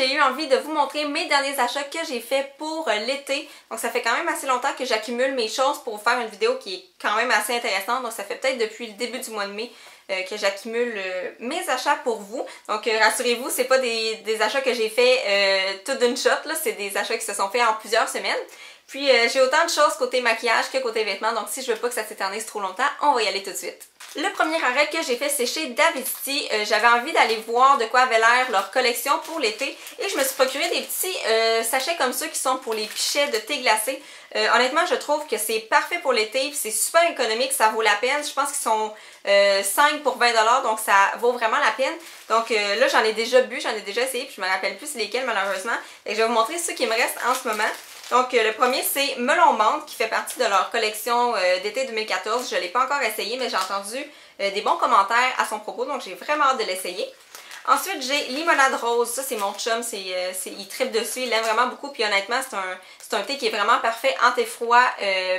j'ai eu envie de vous montrer mes derniers achats que j'ai fait pour l'été. Donc ça fait quand même assez longtemps que j'accumule mes choses pour faire une vidéo qui est quand même assez intéressante. Donc ça fait peut-être depuis le début du mois de mai que j'accumule mes achats pour vous. Donc rassurez-vous, c'est pas des achats que j'ai fait tout d'une shot, c'est des achats qui se sont faits en plusieurs semaines. Puis j'ai autant de choses côté maquillage que côté vêtements, donc si je veux pas que ça s'éternise trop longtemps, on va y aller tout de suite. Le premier arrêt que j'ai fait, c'est chez Davidsky. J'avais envie d'aller voir de quoi avait l'air leur collection pour l'été et je me suis procuré des petits sachets comme ceux qui sont pour les pichets de thé glacé. Honnêtement, je trouve que c'est parfait pour l'été, c'est super économique, ça vaut la peine. Je pense qu'ils sont 5 pour 20 $, donc ça vaut vraiment la peine. Donc là, j'en ai déjà bu, j'en ai déjà essayé, puis je me rappelle plus lesquels malheureusement. Et je vais vous montrer ceux qui me restent en ce moment. Donc le premier c'est Melon Menthe qui fait partie de leur collection d'été 2014. Je ne l'ai pas encore essayé mais j'ai entendu des bons commentaires à son propos donc j'ai vraiment hâte de l'essayer. Ensuite j'ai Limonade Rose, ça c'est mon chum, il tripe dessus, il l'aime vraiment beaucoup puis honnêtement c'est un thé qui est vraiment parfait en thé froid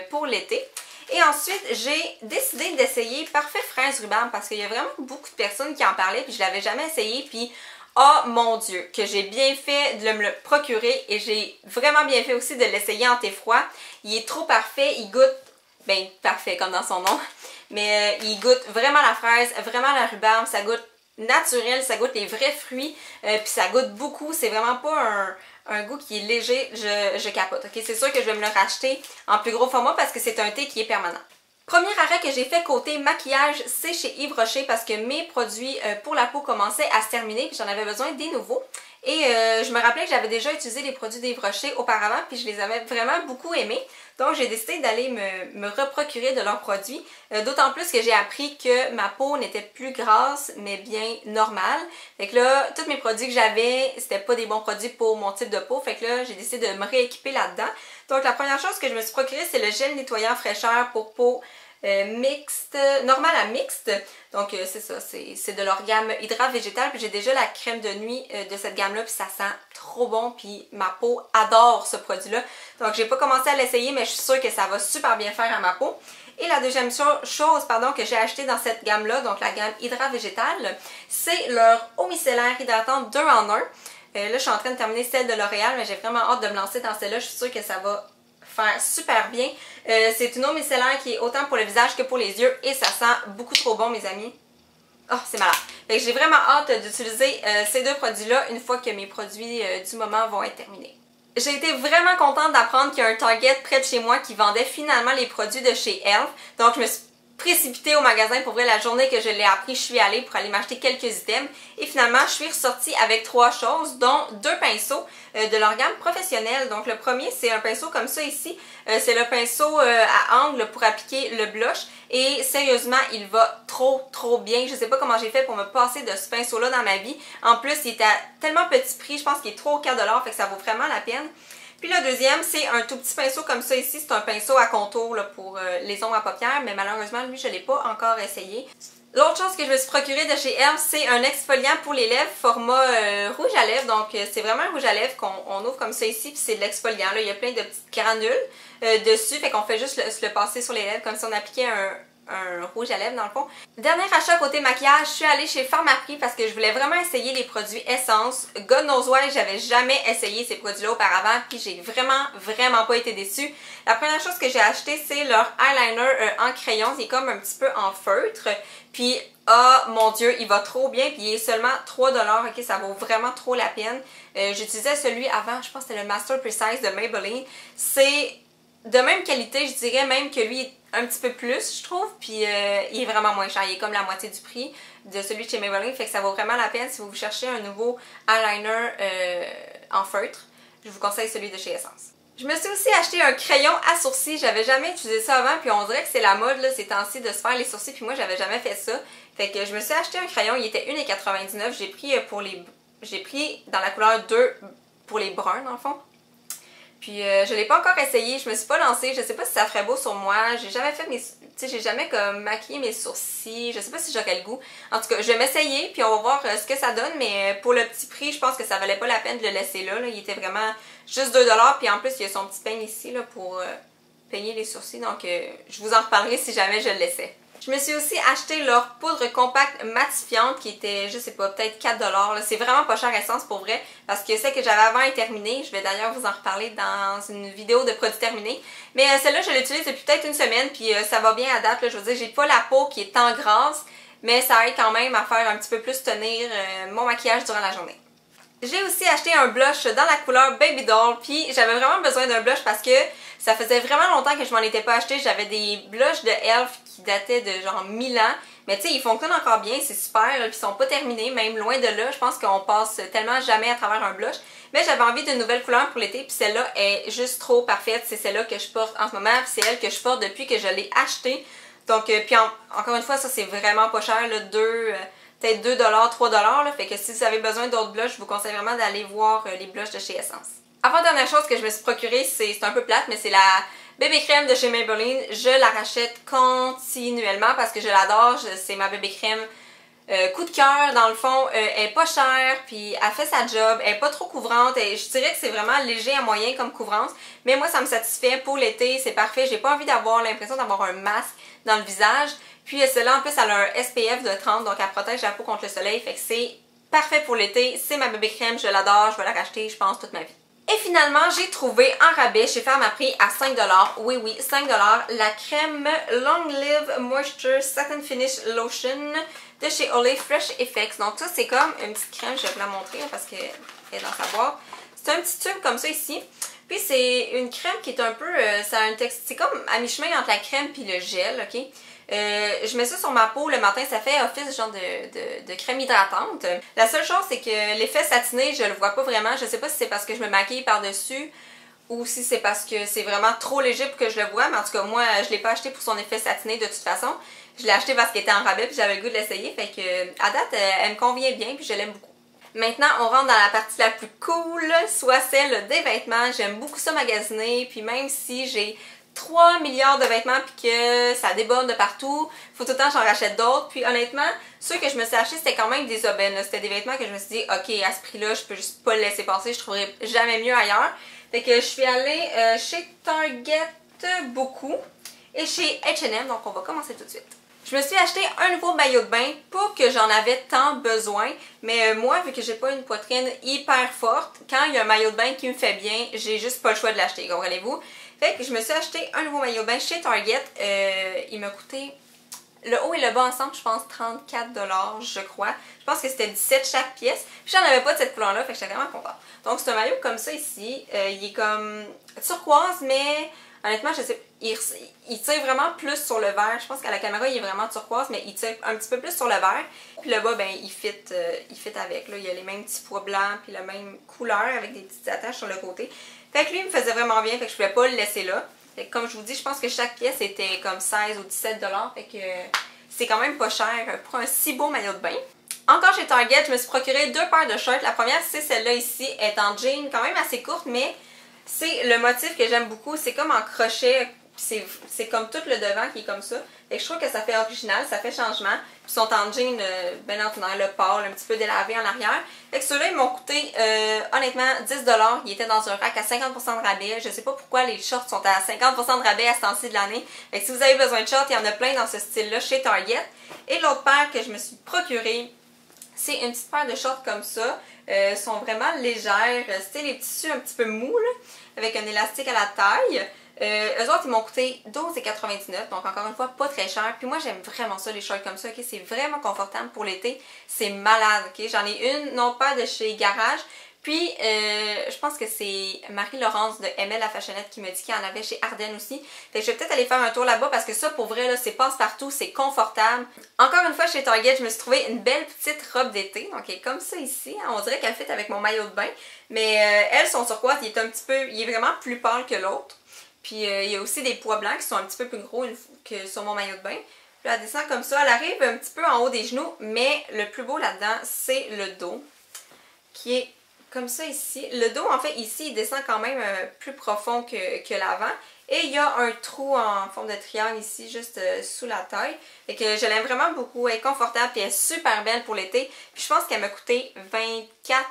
pour l'été. Et ensuite, j'ai décidé d'essayer Parfait Fraise Rhubarbe parce qu'il y a vraiment beaucoup de personnes qui en parlaient puis je l'avais jamais essayé puis oh mon Dieu, que j'ai bien fait de me le procurer et j'ai vraiment bien fait aussi de l'essayer en thé froid. Il est trop parfait, il goûte, ben parfait comme dans son nom, mais il goûte vraiment la fraise, vraiment la rhubarbe, ça goûte naturel, ça goûte les vrais fruits, puis ça goûte beaucoup, c'est vraiment pas un goût qui est léger, je capote. Ok, c'est sûr que je vais me le racheter en plus gros format parce que c'est un thé qui est permanent. Premier arrêt que j'ai fait côté maquillage, c'est chez Yves Rocher parce que mes produits pour la peau commençaient à se terminer puis j'en avais besoin des nouveaux. Et je me rappelais que j'avais déjà utilisé les produits d'Yves Rocher auparavant puis je les avais vraiment beaucoup aimés. Donc j'ai décidé d'aller me reprocurer de leurs produits. D'autant plus que j'ai appris que ma peau n'était plus grasse mais bien normale. Fait que là, tous mes produits que j'avais, c'était pas des bons produits pour mon type de peau. Fait que là, j'ai décidé de me rééquiper là-dedans. Donc la première chose que je me suis procurée, c'est le gel nettoyant fraîcheur pour peau mixte, normal à mixte. Donc c'est ça, c'est de leur gamme Hydra Végétal. Puis j'ai déjà la crème de nuit de cette gamme-là, puis ça sent trop bon. Puis ma peau adore ce produit-là. Donc j'ai pas commencé à l'essayer, mais je suis sûre que ça va super bien faire à ma peau. Et la deuxième chose que j'ai acheté dans cette gamme-là, donc la gamme Hydra Végétal, c'est leur eau micellaire hydratante 2 en 1. Là, je suis en train de terminer celle de L'Oréal, mais j'ai vraiment hâte de me lancer dans celle-là. Je suis sûre que ça va faire super bien. C'est une eau micellaire qui est autant pour le visage que pour les yeux et ça sent beaucoup trop bon, mes amis. Oh, c'est malade. J'ai vraiment hâte d'utiliser ces deux produits-là une fois que mes produits du moment vont être terminés. J'ai été vraiment contente d'apprendre qu'il y a un Target près de chez moi qui vendait finalement les produits de chez Elf. Donc, je me suis précipitée au magasin pour vrai la journée que je l'ai appris, je suis allée pour aller m'acheter quelques items et finalement je suis ressortie avec 3 choses dont 2 pinceaux de leur gamme professionnelle. Donc le premier c'est un pinceau comme ça ici, c'est le pinceau à angle pour appliquer le blush et sérieusement il va trop bien. Je sais pas comment j'ai fait pour me passer de ce pinceau là dans ma vie. En plus il est à tellement petit prix, je pense qu'il est 3 ou 4 $, fait que ça vaut vraiment la peine. Puis le deuxième, c'est un tout petit pinceau comme ça ici. C'est un pinceau à contour là, pour les ombres à paupières, mais malheureusement, lui, je ne l'ai pas encore essayé. L'autre chose que je me suis procurée de chez Elf, c'est un exfoliant pour les lèvres format rouge à lèvres. Donc, c'est vraiment un rouge à lèvres qu'on ouvre comme ça ici, puis c'est de l'exfoliant. Il y a plein de petites granules dessus, fait qu'on fait juste se le passer sur les lèvres comme si on appliquait un rouge à lèvres dans le fond. Dernier achat côté maquillage, je suis allée chez Pharmaprix parce que je voulais vraiment essayer les produits Essence. God knows why, j'avais jamais essayé ces produits-là auparavant puis j'ai vraiment pas été déçue. La première chose que j'ai acheté, c'est leur eyeliner en crayon. Il est comme un petit peu en feutre. Puis, oh mon Dieu, il va trop bien. Puis il est seulement 3 $. Ok, ça vaut vraiment trop la peine. J'utilisais celui avant, je pense que c'était le Master Precise de Maybelline. C'est de même qualité, je dirais même que lui est un petit peu plus, je trouve, puis il est vraiment moins cher. Il est comme la moitié du prix de celui de chez Maybelline, fait que ça vaut vraiment la peine si vous cherchez un nouveau eyeliner en feutre. Je vous conseille celui de chez Essence. Je me suis aussi acheté un crayon à sourcils. J'avais jamais utilisé ça avant, puis on dirait que c'est la mode là, ces temps-ci de se faire les sourcils, puis moi j'avais jamais fait ça. Fait que je me suis acheté un crayon, il était 1,99 $. J'ai pris dans la couleur 2 pour les bruns dans le fond. Puis je l'ai pas encore essayé, je me suis pas lancée, je sais pas si ça ferait beau sur moi, j'ai jamais fait mes, tu sais, j'ai jamais comme maquillé mes sourcils, je sais pas si j'aurais le goût. En tout cas, je vais m'essayer puis on va voir ce que ça donne, mais pour le petit prix, je pense que ça valait pas la peine de le laisser là, il était vraiment juste 2 $, puis en plus il y a son petit peigne ici là pour peigner les sourcils, donc je vous en reparlerai si jamais je le laissais. Je me suis aussi acheté leur poudre compacte matifiante qui était, je sais pas, peut-être 4$. C'est vraiment pas cher Essence pour vrai parce que celle que j'avais avant est terminée. Je vais d'ailleurs vous en reparler dans une vidéo de produits terminés. Mais celle-là, je l'utilise depuis peut-être une semaine puis ça va bien à date. Là, je veux dire, j'ai pas la peau qui est tant grasse, mais ça aide quand même à faire un petit peu plus tenir mon maquillage durant la journée. J'ai aussi acheté un blush dans la couleur Baby Doll, puis j'avais vraiment besoin d'un blush parce que ça faisait vraiment longtemps que je m'en étais pas acheté. J'avais des blushs de e.l.f. qui dataient de genre 1000 ans, mais tu sais, ils fonctionnent encore bien, c'est super, puis ils sont pas terminés, même loin de là. Je pense qu'on passe tellement jamais à travers un blush, mais j'avais envie d'une nouvelle couleur pour l'été, puis celle-là est juste trop parfaite. C'est celle-là que je porte en ce moment, puis c'est elle que je porte depuis que je l'ai achetée. Donc, puis encore une fois, ça c'est vraiment pas cher, là, peut-être 2$, 3$, là, fait que si vous avez besoin d'autres blushs, je vous conseille vraiment d'aller voir les blushs de chez Essence. Avant-dernière chose que je me suis procurée, c'est un peu plate, mais c'est la bébé crème de chez Maybelline. Je la rachète continuellement parce que je l'adore, c'est ma bébé crème coup de cœur dans le fond. Elle est pas chère, puis elle fait sa job, elle est pas trop couvrante, et je dirais que c'est vraiment léger à moyen comme couvrance, mais moi ça me satisfait pour l'été, c'est parfait, j'ai pas envie d'avoir l'impression d'avoir un masque dans le visage. Puis celle-là, en plus, elle a un SPF de 30, donc elle protège la peau contre le soleil. Fait que c'est parfait pour l'été. C'est ma bébé crème, je l'adore, je vais la racheter, je pense, toute ma vie. Et finalement, j'ai trouvé en rabais chez Pharmaprix à 5$. Oui, oui, 5$. La crème Long Live Moisture Satin Finish Lotion de chez Olay Fresh Effects. Donc ça, c'est comme une petite crème, je vais vous la montrer parce qu'elle est dans sa boîte. C'est un petit tube comme ça ici. Puis c'est une crème qui est un peu, ça a une texture, c'est comme à mi-chemin entre la crème puis le gel, ok? Je mets ça sur ma peau le matin, ça fait office genre de crème hydratante. La seule chose, c'est que l'effet satiné, je le vois pas vraiment. Je sais pas si c'est parce que je me maquille par-dessus ou si c'est parce que c'est vraiment trop léger pour que je le vois. Mais en tout cas, moi, je l'ai pas acheté pour son effet satiné de toute façon. Je l'ai acheté parce qu'elle était en rabais puis j'avais le goût de l'essayer. Fait que, à date, elle me convient bien puis je l'aime beaucoup. Maintenant, on rentre dans la partie la plus cool, soit celle des vêtements. J'aime beaucoup ça magasiner, puis même si j'ai 3 milliards de vêtements puis que ça déborde de partout, faut tout le temps que j'en rachète d'autres. Puis honnêtement, ceux que je me suis achetés, c'était quand même des aubaines. C'était des vêtements que je me suis dit, ok, à ce prix-là, je peux juste pas le laisser passer, je trouverai jamais mieux ailleurs. Fait que je suis allée chez Target beaucoup et chez H&M, donc on va commencer tout de suite. Je me suis acheté un nouveau maillot de bain, pas que j'en avais tant besoin, mais moi, vu que j'ai pas une poitrine hyper forte, quand il y a un maillot de bain qui me fait bien, j'ai juste pas le choix de l'acheter, comprenez-vous? Fait que je me suis acheté un nouveau maillot de bain chez Target. Il m'a coûté le haut et le bas ensemble, je pense 34$, je crois. Je pense que c'était 17 chaque pièce. Puis j'en avais pas de cette couleur-là, fait que j'étais vraiment contente. Donc c'est un maillot comme ça ici. Il est comme turquoise, mais honnêtement, je sais, il tire vraiment plus sur le vert. Je pense qu'à la caméra, il est vraiment turquoise, mais il tire un petit peu plus sur le vert. Puis le bas, ben, il fit avec. Là. Il a les mêmes petits pois blancs, puis la même couleur avec des petites attaches sur le côté. Fait que lui, il me faisait vraiment bien, fait que je pouvais pas le laisser là. Fait que comme je vous dis, je pense que chaque pièce était comme 16 ou 17$. Fait que c'est quand même pas cher pour un si beau maillot de bain. Encore chez Target, je me suis procuré 2 paires de shorts. La première, c'est celle-là ici. Elle est en jean, quand même assez courte, mais c'est le motif que j'aime beaucoup. C'est comme en crochet, c'est comme tout le devant qui est comme ça. Et je trouve que ça fait original, ça fait changement. Puis ils sont en jean bien ordinaire, le pâle, un petit peu délavé en arrière. Fait que ceux-là, ils m'ont coûté honnêtement 10$. Ils étaient dans un rack à 50% de rabais. Je sais pas pourquoi les shorts sont à 50% de rabais à ce temps-ci de l'année. Fait que si vous avez besoin de shorts, il y en a plein dans ce style-là chez Target. Et l'autre paire que je me suis procurée, c'est une petite paire de shorts comme ça. Sont vraiment légères. C'était les tissus un petit peu mous, là, avec un élastique à la taille. Eux autres, ils m'ont coûté 12,99$, donc encore une fois, pas très cher. Puis moi, j'aime vraiment ça, les shorts comme ça, ok? C'est vraiment confortable pour l'été. C'est malade, ok? J'en ai une, non pas de chez Garage. Puis, je pense que c'est Marie-Laurence de ML la Fashionette qui me dit qu'il y en avait chez Ardennes aussi. Fait que je vais peut-être aller faire un tour là-bas parce que ça, pour vrai, là, c'est passe-partout, c'est confortable. Encore une fois, chez Target, je me suis trouvé une belle petite robe d'été. Donc, elle est comme ça ici. Hein, on dirait qu'elle fit avec mon maillot de bain. Mais elle, son turquoise, il est vraiment plus pâle que l'autre. Puis, il y a aussi des pois blancs qui sont un petit peu plus gros que sur mon maillot de bain. Puis, elle descend comme ça. Elle arrive un petit peu en haut des genoux. Mais le plus beau là-dedans, c'est le dos qui est comme ça ici. Le dos, en fait, ici, il descend quand même plus profond que l'avant. Et il y a un trou en forme de triangle ici, juste sous la taille. Fait que je l'aime vraiment beaucoup. Elle est confortable et elle est super belle pour l'été. Puis je pense qu'elle m'a coûté 24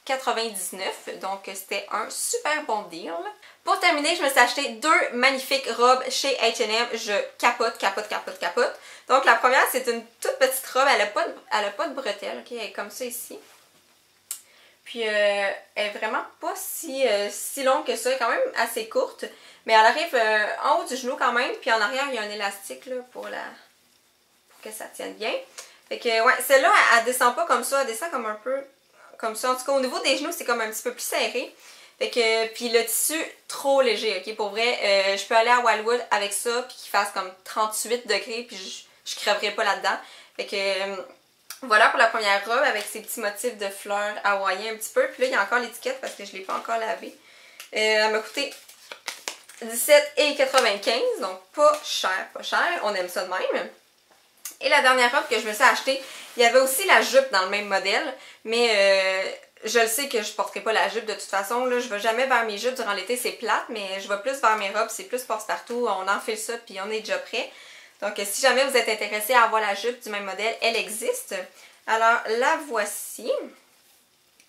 $17,99. Donc c'était un super bon deal. Pour terminer, je me suis acheté 2 magnifiques robes chez H&M. Je capote. Donc la première, c'est une toute petite robe. Elle a pas de bretelles. Okay? Elle est comme ça ici. Puis elle est vraiment pas si longue que ça. Elle est quand même assez courte. Mais elle arrive en haut du genou quand même. Puis en arrière, il y a un élastique là, pour que ça tienne bien. Fait que ouais, celle-là, elle descend pas comme ça. Elle descend comme un peu comme ça. En tout cas, au niveau des genoux, c'est comme un petit peu plus serré. Fait que, puis le tissu, trop léger, ok? Pour vrai, je peux aller à Wildwood avec ça, puis qu'il fasse comme 38 degrés, puis je crèverai pas là-dedans. Fait que, voilà pour la première robe, avec ses petits motifs de fleurs hawaïens un petit peu. Puis là, il y a encore l'étiquette, parce que je l'ai pas encore lavée. Elle m'a coûté $17,95, donc pas cher. On aime ça de même. Et la dernière robe que je me suis achetée, il y avait aussi la jupe dans le même modèle, mais je le sais que je porterai pas la jupe de toute façon. Là, je vais jamais vers mes jupes durant l'été, c'est plate, mais je vais plus vers mes robes, c'est plus passe-partout, on enfile ça puis on est déjà prêt. Donc si jamais vous êtes intéressé à avoir la jupe du même modèle, elle existe. Alors la voici.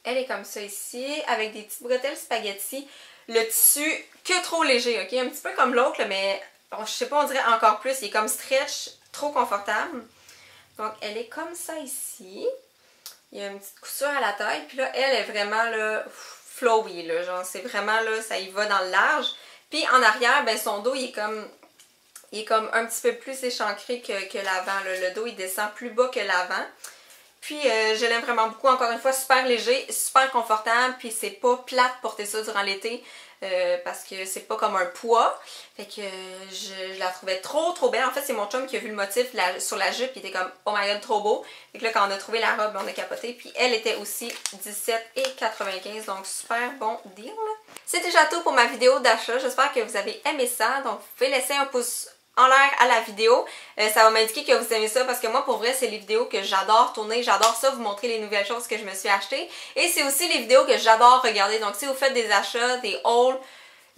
Elle est comme ça ici, avec des petites bretelles spaghetti. Le tissu que trop léger, ok? Un petit peu comme l'autre, mais je sais pas, on dirait encore plus. Il est comme stretch, trop confortable. Donc elle est comme ça ici. Il y a une petite couture à la taille. Puis là, elle est vraiment là, flowy. Là, genre, c'est vraiment là, ça y va dans le large. Puis en arrière, ben, son dos, il est comme un petit peu plus échancré que l'avant. Le dos, il descend plus bas que l'avant. Puis je l'aime vraiment beaucoup. Encore une fois, super léger, super confortable. Puis c'est pas plate porter ça durant l'été. Parce que c'est pas comme un poids. Fait que je la trouvais trop belle. En fait, c'est mon chum qui a vu le motif sur la jupe. Il était comme oh my god, trop beau. Fait que là, quand on a trouvé la robe, on a capoté. Puis elle était aussi $17,95. Donc super bon deal. C'est déjà tout pour ma vidéo d'achat. J'espère que vous avez aimé ça. Donc vous pouvez laisser un pouce en l'air à la vidéo. Ça va m'indiquer que vous aimez ça parce que moi, pour vrai, c'est les vidéos que j'adore tourner. J'adore ça, vous montrer les nouvelles choses que je me suis achetées. Et c'est aussi les vidéos que j'adore regarder. Donc, si vous faites des achats, des hauls,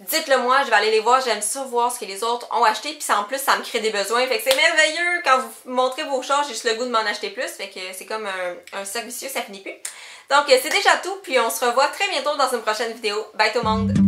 dites-le moi, je vais aller les voir. J'aime ça voir ce que les autres ont acheté. Puis en plus, ça me crée des besoins. Fait que c'est merveilleux quand vous montrez vos choses. J'ai juste le goût de m'en acheter plus. Fait que c'est comme un cercle vicieux, ça finit plus. Donc, c'est déjà tout. Puis on se revoit très bientôt dans une prochaine vidéo. Bye tout le monde!